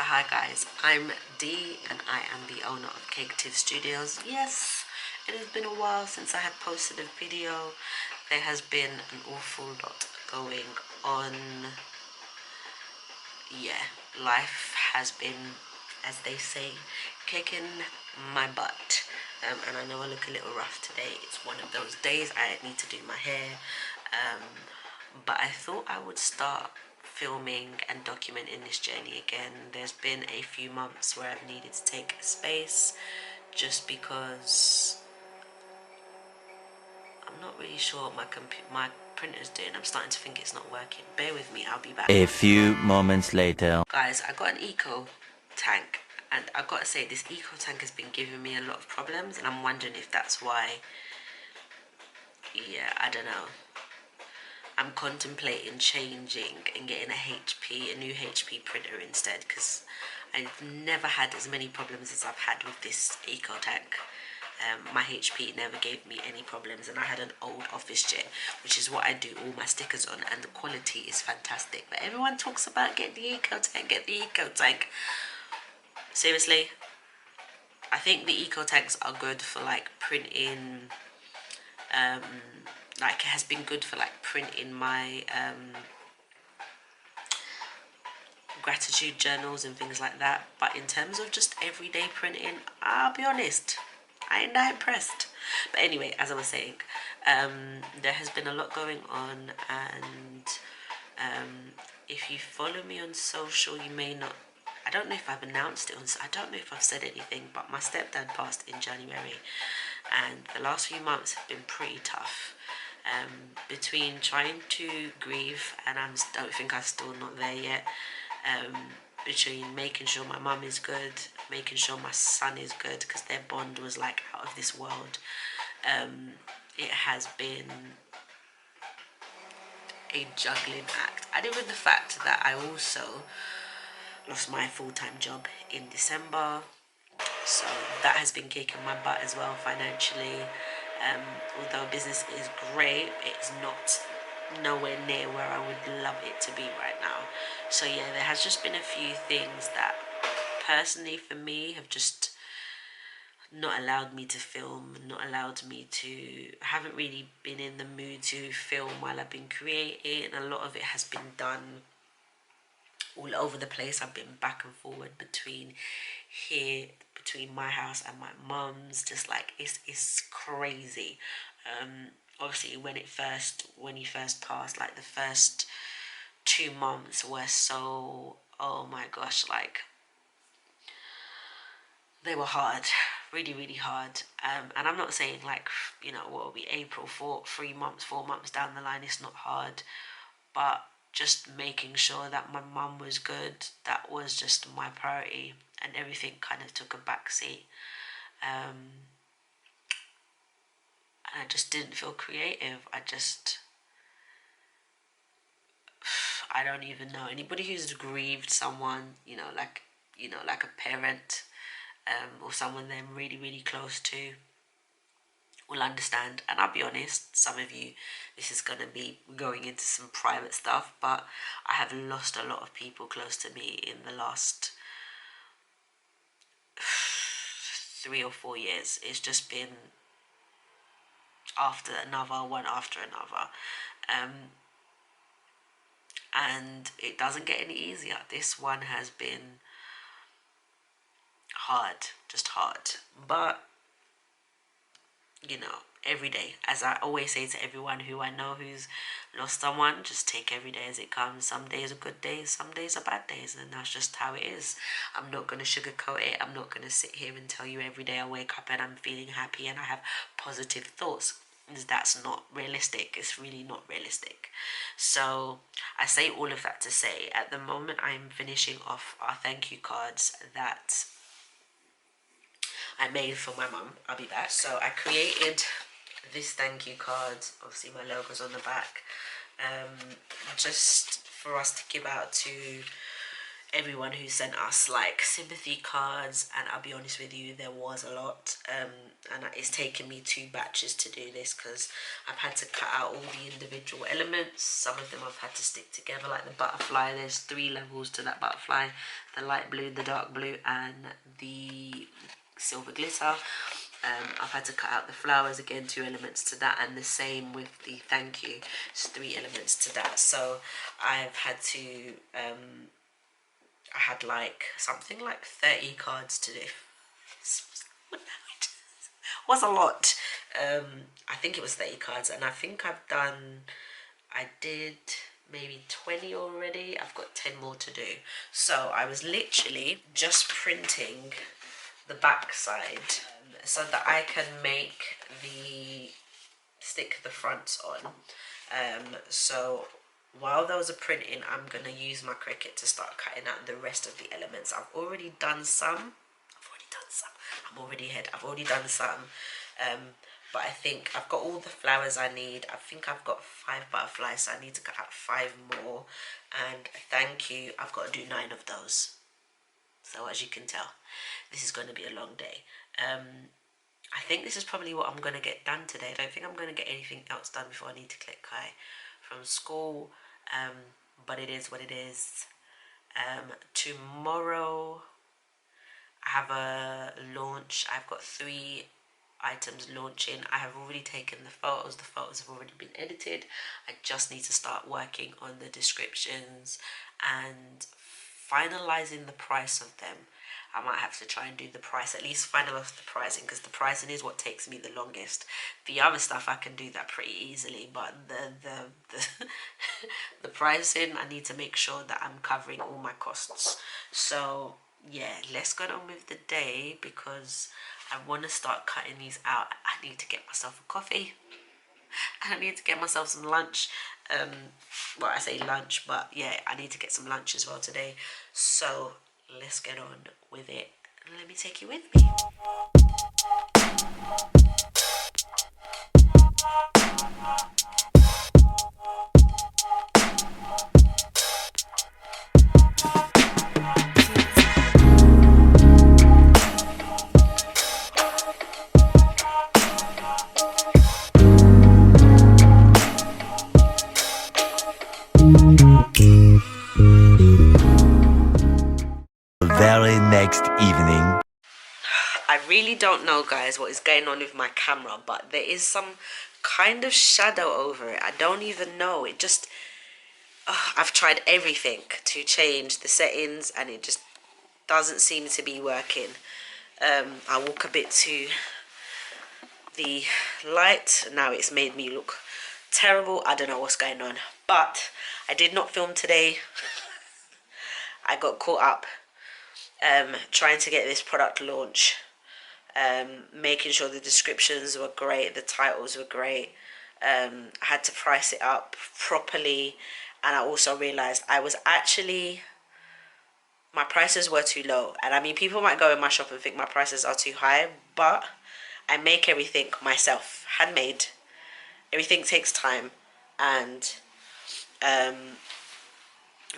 So hi guys, I'm Dee and I am the owner of Caktive Studios. Yes, it has been a while since I had posted a video. There has been an awful lot going on. Yeah, life has been, as they say, kicking my butt. And I know I look a little rough today. It's one of those days I need to do my hair. But I thought I would start filming and documenting this journey again. There's been a few months where I've needed to take a space just because I'm not really sure what my printer's doing. I'm starting to think it's not working. Bear with me, I'll be back. A few moments later. Guys, I got an Ecotank and I've got to say this Ecotank has been giving me a lot of problems and I'm wondering if that's why. Yeah, I don't know. I'm contemplating changing and getting a new HP printer instead, because I've never had as many problems as I've had with this Ecotank. My HP never gave me any problems, and I had an old office jet, which is what I do all my stickers on, and the quality is fantastic. But everyone talks about get the Ecotank. Seriously, I think the Ecotanks are good for like printing. Like it has been good for like printing my gratitude journals and things like that, but in terms of just everyday printing, I'll be honest, I ain't that impressed. But anyway, as I was saying, there has been a lot going on, and if you follow me on social, you may not, I don't know if I've announced it I don't know if I've said anything, but my stepdad passed in January and the last few months have been pretty tough. Between trying to grieve, and I don't think I'm still not there yet, between making sure my mum is good, making sure my son is good, because their bond was like out of this world. It has been a juggling act, and even the fact that I also lost my full-time job in December, so that has been kicking my butt as well financially. Although business is great, it's not nowhere near where I would love it to be right now. So yeah, there has just been a few things that personally for me have just not allowed me to film, not allowed me to, haven't really been in the mood to film while I've been creating. A lot of it has been done all over the place. I've been back and forward between my house and my mum's, just like it's crazy. Obviously when he first passed, like the first 2 months were so, oh my gosh, like they were hard, really hard. And I'm not saying like, what will be April, 3 months, 4 months down the line, it's not hard, but just making sure that my mum was good, that was just my priority, and everything kind of took a backseat. And I just didn't feel creative. I don't even know anybody who's grieved someone, like a parent, or someone they're really close to, will understand. And I'll be honest, some of you, this is going to be going into some private stuff, but I have lost a lot of people close to me in the last 3 or 4 years. It's just been one after another. And it doesn't get any easier. This one has been hard, just hard. But every day, as I always say to everyone who I know who's lost someone, just take every day as it comes. Some days are good days, some days are bad days, and that's just how it is. I'm not going to sugarcoat it. I'm not going to sit here and tell you every day I wake up and I'm feeling happy and I have positive thoughts. That's not realistic. It's really not realistic. So I say all of that to say, at the moment I'm finishing off our thank you cards that I made for my mum. I'll be back. So I created this thank you card, obviously my logo's on the back, just for us to give out to everyone who sent us like sympathy cards, and I'll be honest with you, there was a lot, and it's taken me 2 batches to do this because I've had to cut out all the individual elements. Some of them I've had to stick together, like the butterfly. There's 3 levels to that butterfly: the light blue, the dark blue, and the silver glitter. I've had to cut out the flowers, again 2 elements to that, and the same with the thank you, it's 3 elements to that. So I've had to I had like something like 30 cards to do. Was a lot. I think it was 30 cards, and I think I did maybe 20 already. I've got 10 more to do. So I was literally just printing the back side so that I can stick the fronts on. So while those are printing, I'm going to use my Cricut to start cutting out the rest of the elements. I've already done some. I'm already ahead. I've already done some. But I think I've got all the flowers I need. I think I've got 5 butterflies, so I need to cut out 5 more. And thank you, I've got to do 9 of those. So as you can tell, this is going to be a long day. I think this is probably what I'm going to get done today. I don't think I'm going to get anything else done before I need to collect Kai from school. But it is what it is. Tomorrow I have a launch. I've got 3 items launching. I have already taken the photos. The photos have already been edited. I just need to start working on the descriptions and finalizing the price of them. I might have to try and do the price, at least finalize the pricing, because the pricing is what takes me the longest. The other stuff I can do that pretty easily, but the pricing, I need to make sure that I'm covering all my costs. So yeah, let's get on with the day because I want to start cutting these out. I need to get myself a coffee. I need to get myself some lunch. Well, I say lunch, but yeah, I need to get some lunch as well today. So let's get on with it. Let me take you with me. Very next evening. I really don't know, guys, what is going on with my camera, but there is some kind of shadow over it. I don't even know. It just... I've tried everything to change the settings and it just doesn't seem to be working. I walk a bit to the light. Now it's made me look terrible. I don't know what's going on. But I did not film today. I got caught up trying to get this product launch, making sure the descriptions were great, the titles were great. I had to price it up properly, and I also realized my prices were too low. And I mean, people might go in my shop and think my prices are too high, but I make everything myself, handmade. Everything takes time, and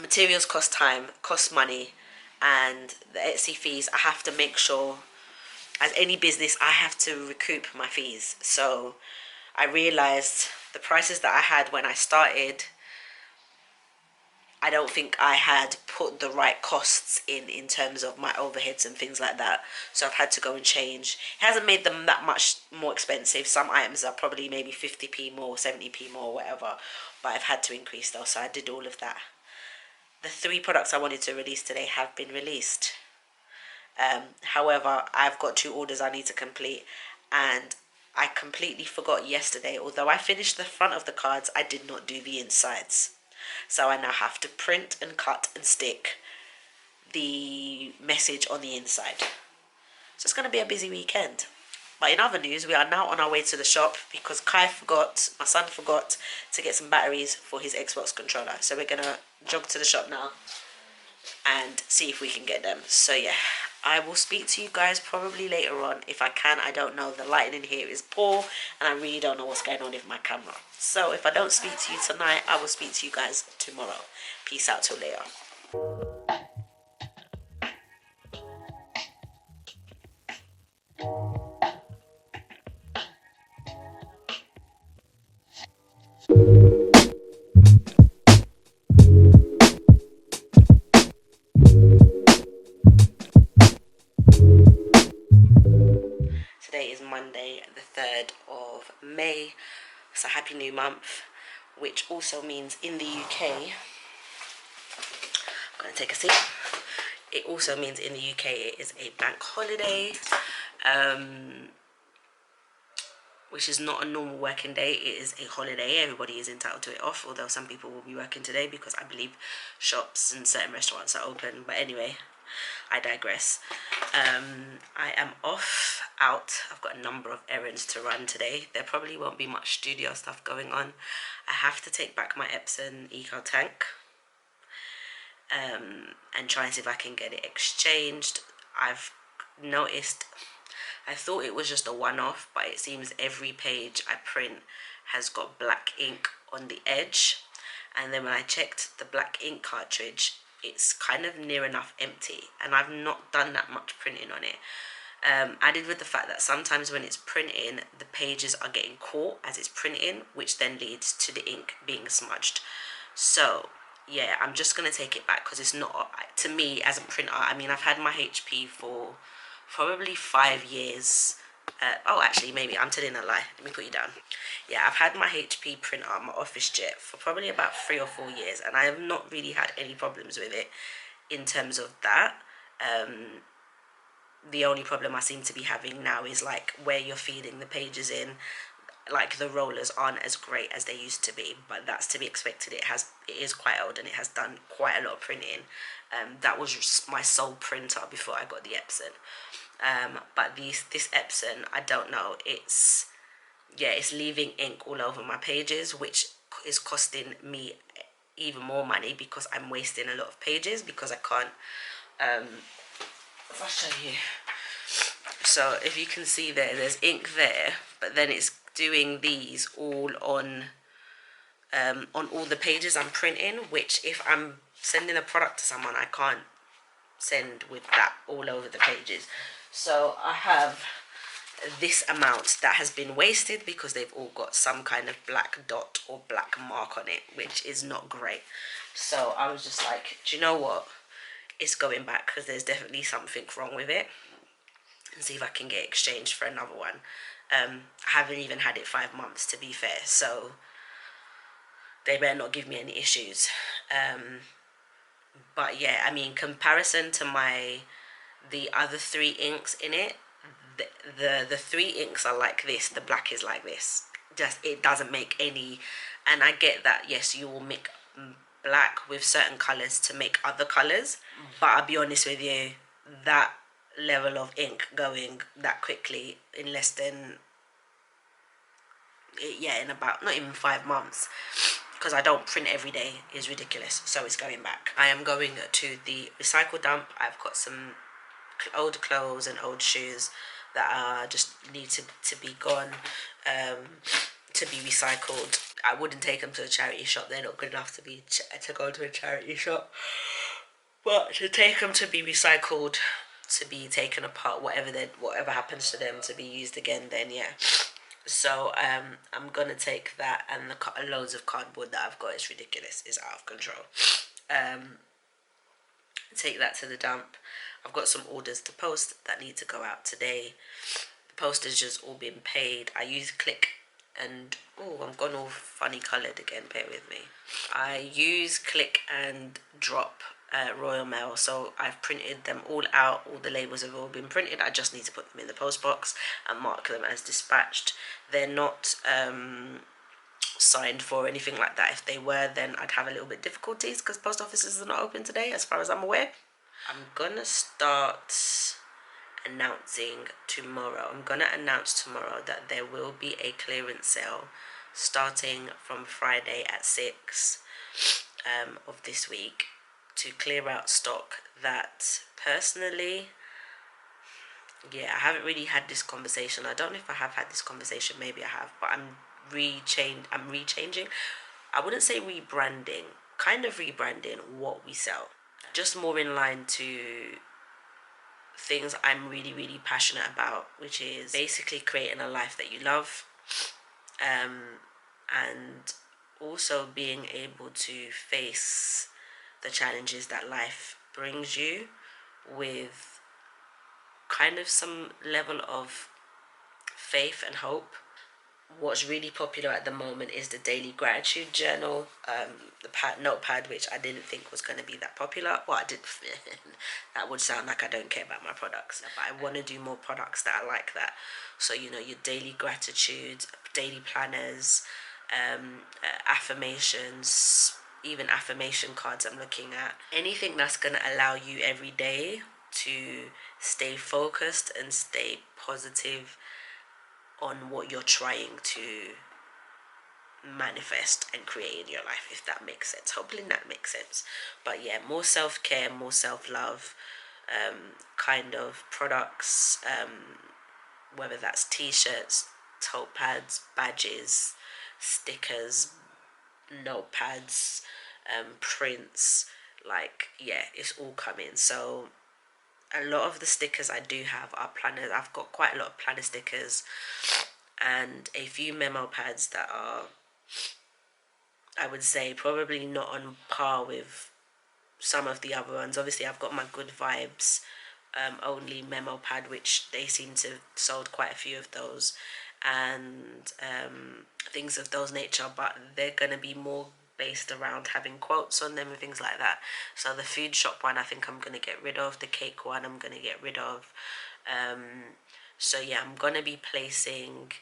materials cost time, cost money, and the Etsy fees, I have to make sure, as any business, I have to recoup my fees. So I realized the prices that I had when I started, I don't think I had put the right costs in terms of my overheads and things like that. So I've had to go and change. It hasn't made them that much more expensive. Some items are probably maybe 50p more, 70p more, whatever. But I've had to increase those, so I did all of that. The 3 products I wanted to release today have been released. However, I've got 2 orders I need to complete, and I completely forgot yesterday. Although I finished the front of the cards, I did not do the insides. So I now have to print and cut and stick the message on the inside. So it's going to be a busy weekend. But in other news, we are now on our way to the shop because my son forgot to get some batteries for his Xbox controller. So we're going to jog to the shop now and see if we can get them. So yeah, I will speak to you guys probably later on. If I can, I don't know. The lighting in here is poor and I really don't know what's going on with my camera. So if I don't speak to you tonight, I will speak to you guys tomorrow. Peace out till later. May. It's a happy new month, which also means in the UK, I'm gonna take a seat. It also means in the UK it is a bank holiday, which is not a normal working day. It is a holiday. Everybody is entitled to it off, although some people will be working today because I believe shops and certain restaurants are open. But anyway, I digress. I am out. I've got a number of errands to run today. There probably won't be much studio stuff going on. I have to take back my Epson Ecotank and try and see if I can get it exchanged. I've noticed, I thought it was just a one-off, but it seems every page I print has got black ink on the edge, and then when I checked the black ink cartridge, it's kind of near enough empty, and I've not done that much printing on it. Added with the fact that sometimes when it's printing, the pages are getting caught as it's printing, which then leads to the ink being smudged. So yeah, I'm just gonna take it back because it's not, to me as a printer, I mean, I've had my HP for probably 5 years. Oh, actually, maybe I'm telling a lie. Let me put you down. Yeah, I've had my HP printer, my Office Jet, for probably about 3 or 4 years, and I have not really had any problems with it in terms of that. The only problem I seem to be having now is like where you're feeding the pages in, like the rollers aren't as great as they used to be, but that's to be expected. It is quite old and it has done quite a lot of printing. That was just my sole printer before I got the Epson. But this Epson, I don't know, it's leaving ink all over my pages, which is costing me even more money because I'm wasting a lot of pages because I can't, if I show you, so if you can see there's ink there, but then it's doing these all on all the pages I'm printing, which if I'm sending a product to someone, I can't send with that all over the pages. So I have this amount that has been wasted because they've all got some kind of black dot or black mark on it, which is not great. So I was just like, do you know what, it's going back because there's definitely something wrong with it, and see if I can get exchanged for another one. I haven't even had it 5 months, to be fair, so they better not give me any issues. But yeah, I mean, comparison to the other 3 inks in it, the 3 inks are like this, the black is like this. Just, it doesn't make any, and I get that, yes, you will make black with certain colours to make other colours, but I'll be honest with you, that level of ink going that quickly in less than, in about, not even 5 months, because I don't print every day, is ridiculous. So it's going back. I am going to the recycle dump. I've got some old clothes and old shoes that are just need to be gone, to be recycled. I wouldn't take them to a charity shop. They're not good enough to go to a charity shop, but to take them to be recycled, to be taken apart, whatever happens to them, to be used again, then yeah. So I'm gonna take that and the loads of cardboard that I've got. It's ridiculous, it's out of control. Take that to the dump. I've got some orders to post that need to go out today. The postage has all been paid. I use Click and I'm gone all funny coloured again, bear with me. I use Click and Drop Royal Mail, so I've printed them all out. All the labels have all been printed. I just need to put them in the post box and mark them as dispatched. They're not signed for or anything like that. If they were, then I'd have a little bit difficulties because post offices are not open today as far as I'm aware. I'm gonna start announcing tomorrow. I'm gonna announce tomorrow that there will be a clearance sale starting from Friday at 6 of this week to clear out stock that personally, I haven't really had this conversation. I don't know if I have had this conversation, maybe I have, but I'm rechanging. I wouldn't say rebranding, kind of rebranding what we sell, just more in line to things I'm really, really passionate about, which is basically creating a life that you love, and also being able to face the challenges that life brings you with kind of some level of faith and hope. what's really popular at the moment is the daily gratitude journal, the notepad, which I didn't think was going to be that popular. Well, I didn't. That would sound like I don't care about my products, but I want to do more products that are like that. So you know, your daily gratitude, daily planners, affirmations, even affirmation cards. I'm looking at anything that's going to allow you every day to stay focused and stay positive on what you're trying to manifest and create in your life, if that makes sense. Hopefully that makes sense. But yeah, more self-care, more self-love, kind of products, whether that's t-shirts, tote pads, badges, stickers, notepads, prints, like, yeah, it's all coming. So a lot of the stickers I do have are planners. I've got quite a lot of planner stickers and a few memo pads that are, I would say, probably not on par with some of the other ones. Obviously, I've got my Good Vibes only memo pad, which they seem to have sold quite a few of those, and things of those nature, but they're going to be more based around having quotes on them and things like that. So the food shop one I think I'm going to get rid of, the cake one I'm going to get rid of. So yeah, I'm going to be placing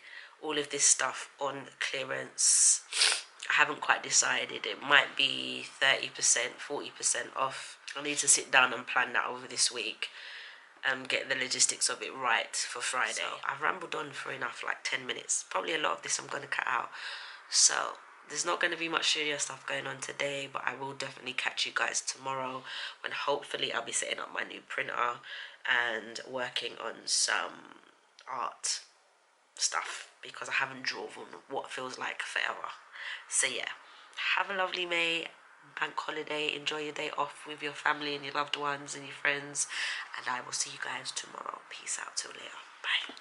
all of this stuff on clearance. I haven't quite decided. It might be 30%, 40% off. I need to sit down and plan that over this week and get the logistics of it right for Friday. So I've rambled on for enough, like 10 minutes. Probably a lot of this I'm going to cut out. So there's not going to be much studio stuff going on today, but I will definitely catch you guys tomorrow when hopefully I'll be setting up my new printer and working on some art stuff, because I haven't drawn what feels like forever. So yeah, have a lovely May bank holiday. Enjoy your day off with your family and your loved ones and your friends, and I will see you guys tomorrow. Peace out till later. Bye.